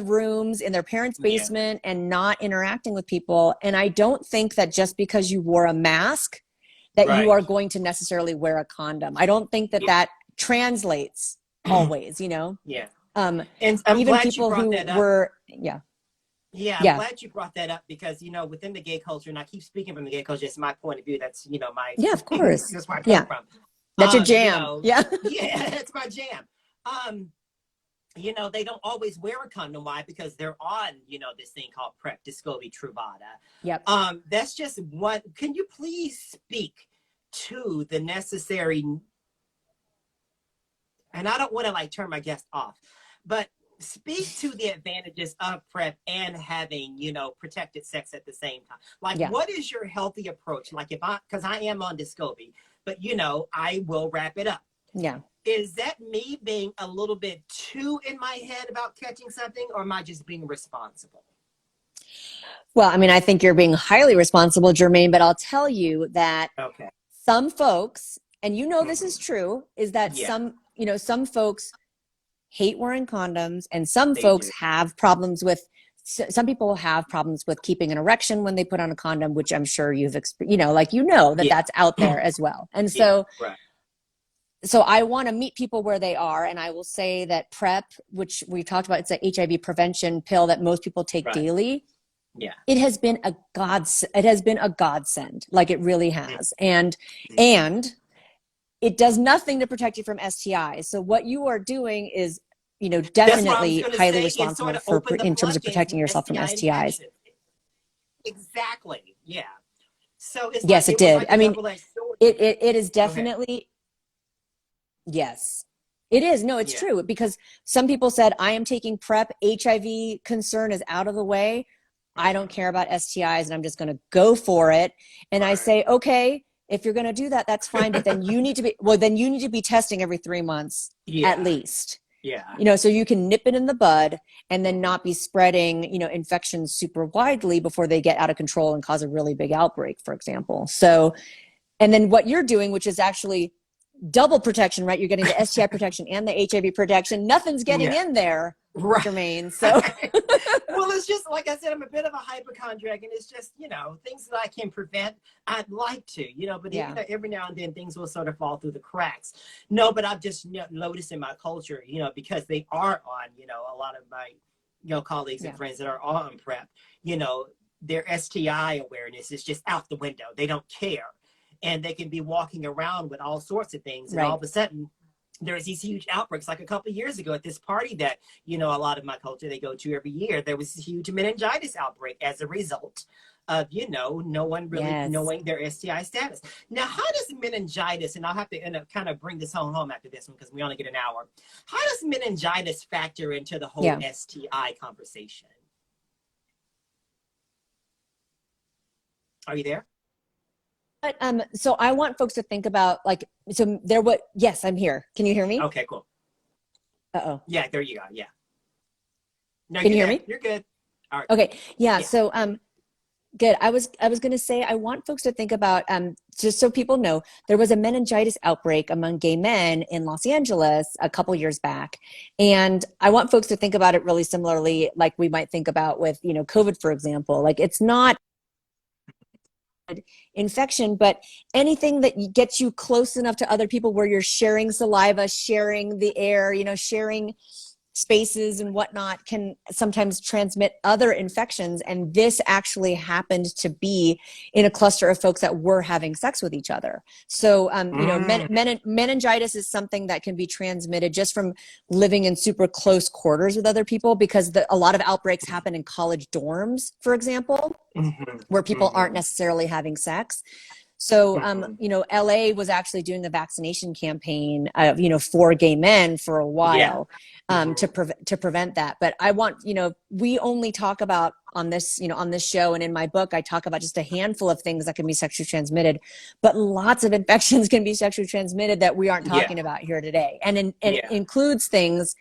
rooms in their parents' basement and not interacting with people. And I don't think that just because you wore a mask that you are going to necessarily wear a condom. I don't think that translates always, and I'm even glad people who were I'm glad you brought that up because within the gay culture, and I keep speaking from the gay culture, it's my point of view, that's my of course that's where I come from. That's your jam. It's my jam. They don't always wear a condom. Why? Because they're on this thing called PrEP, Descovy, Truvada. That's just one. Can you please speak to the necessary, and I don't want to turn my guest off, but speak to the advantages of PrEP and having, protected sex at the same time. What is your healthy approach? Because I am on Descovy, but I will wrap it up. Yeah. Is that me being a little bit too in my head about catching something, or am I just being responsible? Well, I think you're being highly responsible, Jermaine, but I'll tell you that some folks, and this is true, is that some folks hate wearing condoms, and some They folks do. have problems with. Some people have problems with keeping an erection when they put on a condom, which I'm sure you've experienced. That Yeah. that's out there as well. And Yeah. so Right. so I want to meet people where they are, and I will say that PrEP, which we talked about, it's an HIV prevention pill that most people take Right. daily. Yeah. It has been a godsend, like it really has. And Mhm. and it does nothing to protect you from STIs. So what you are doing is, That's what I was definitely going to highly say. It sort responsible of opened the in terms of floodgates protecting with yourself from STI STIs. infection. Exactly. Yeah. So it's like Yes, it it was did. like I a mean, double-edged sword. it is Go ahead. definitely. Yes, it is. No, it's Yeah. true, because some people said, I am taking PrEP. HIV concern is out of the way. I don't Mhm. care about STIs and I'm just going to go for it. And I Right. say, okay, if you're going to do that, that's fine. But then then you need to be testing every 3 months at Yeah. least, Yeah. so you can nip it in the bud and then Mhm. not be spreading, infections super widely before they get out of control and cause a really big outbreak, for example. So, and then what you're doing, which is actually double protection, right? You're getting the STI protection and the HIV protection. Nothing's getting Yeah. in there, Right. Jermaine. So Well, it's just like I said, I'm a bit of a hypochondriac, and it's just, things that I can prevent, I'd like to, but yeah, every now and then things will sort of fall through the cracks. No, but I've just noticed in my culture, because they are on, a lot of my, colleagues and yeah, friends that are on PrEP, you know, their STI awareness is just out the window. They don't care. And they can be walking around with all sorts of things, and all right. of a sudden, there's these huge outbreaks. Like a couple of years ago at this party that a lot of my culture they go to every year, there was a huge meningitis outbreak as a result of no one really Yes. knowing their STI status. Now, how does meningitis, and I'll have to kind of bring this home after this one because we only get an hour. How does meningitis factor into the whole Yeah. STI conversation? Are you there? But so I want folks to think about, like, so there what yes, I'm here. Can you hear me? Okay, cool. Uh-oh. Yeah, there you go. Yeah. No, Can you're you hear there. me? You're good. All right. Okay. Yeah, Yeah. so good. I was going to say, I want folks to think about, just so people know, there was a meningitis outbreak among gay men in Los Angeles a couple years back. And I want folks to think about it really similarly, like we might think about with, COVID, for example. Like, it's not infection, but anything that gets you close enough to other people where you're sharing saliva, sharing the air, sharing spaces and whatnot, can sometimes transmit other infections. And this actually happened to be in a cluster of folks that were having sex with each other. So, meningitis is something that can be transmitted just from living in super close quarters with other people, because a lot of outbreaks happen in college dorms, for example, Mm-hmm. where people aren't Mm-hmm. necessarily having sex. So, Mm-hmm. LA was actually doing a vaccination campaign, for gay men for a Yeah. while, Mm-hmm. to prevent that. But I want, we only talk about on this, on this show, and in my book, I talk about just a handful of things that can be sexually transmitted, but lots of infections can be sexually transmitted that we aren't Yeah. talking about here today. And it Yeah. includes things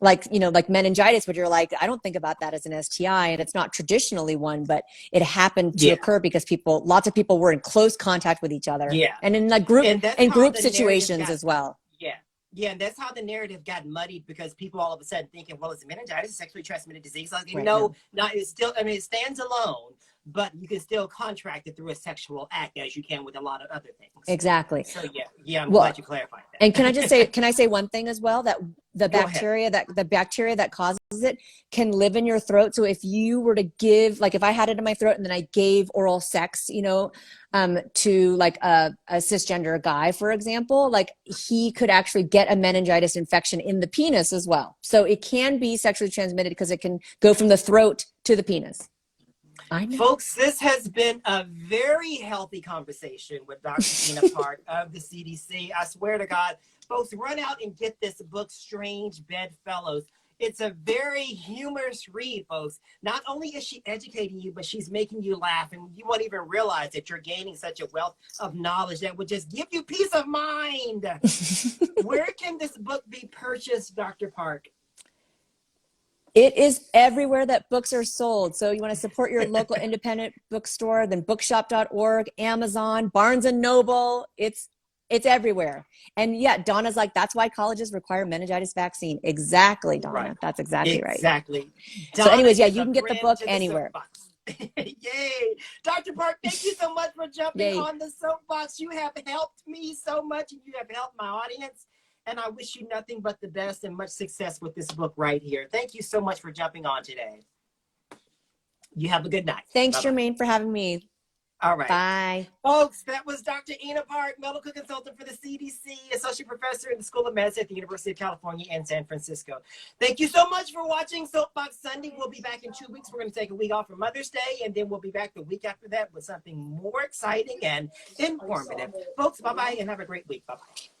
like, like meningitis, but you're like, I don't think about that as an STI, and it's not traditionally one, but it happened to Yeah. occur because lots of people were in close contact with each other, Yeah. and in like group And that's and how group the narrative situations got, as well. yeah. Yeah. And that's how the narrative got muddied because people all of a sudden thinking, well, it's meningitis, a sexually transmitted disease. Like, Right. no, not it's still, I mean, it stands alone, but you can still contract it through a sexual act as you can with a lot of other things. Exactly. So, yeah. Yeah. I'm Well, glad you clarified and can that. I say one thing as well, that the Go ahead. bacteria that causes it can live in your throat. So if you were to give, like, if I had it in my throat and then I gave oral sex, to like a cisgender guy, for example, like, he could actually get a meningitis infection in the penis as well. So it can be sexually transmitted because it can go from the throat to the penis. I know. Folks, this has been a very healthy conversation with Dr. Tina Park of the CDC. I swear to God, folks, run out and get this book, Strange Bedfellows. It's a very humorous read, folks. Not only is she educating you, but she's making you laugh, and you won't even realize that you're gaining such a wealth of knowledge that would just give you peace of mind. Where can this book be purchased, Dr. Park? It is everywhere that books are sold. So you want to support your local independent bookstore, then bookshop.org, Amazon, Barnes and Noble. It's It's everywhere. And yeah, Donna's like, that's why colleges require meningitis vaccine. Exactly, Donna. Right. That's exactly right. Exactly. So Donna anyways, yeah, is you a can get the friend book to the anywhere. soapbox. Yay. Dr. Park, thank you so much for jumping Yay. on the soapbox. You have helped me so much, and you have helped my audience. And I wish you nothing but the best and much success with this book right here. Thank you so much for jumping on today. You have a good night. Thanks, Bye-bye. Jermaine, for having me. All right. Bye. Folks, that was Dr. Ina Park, medical consultant for the CDC, associate professor in the School of Medicine at the University of California in San Francisco. Thank you so much for watching Soapbox Sunday. We'll be back in 2 weeks. We're going to take a week off for Mother's Day, and then we'll be back the week after that with something more exciting and informative. Folks, bye-bye, and have a great week. Bye-bye.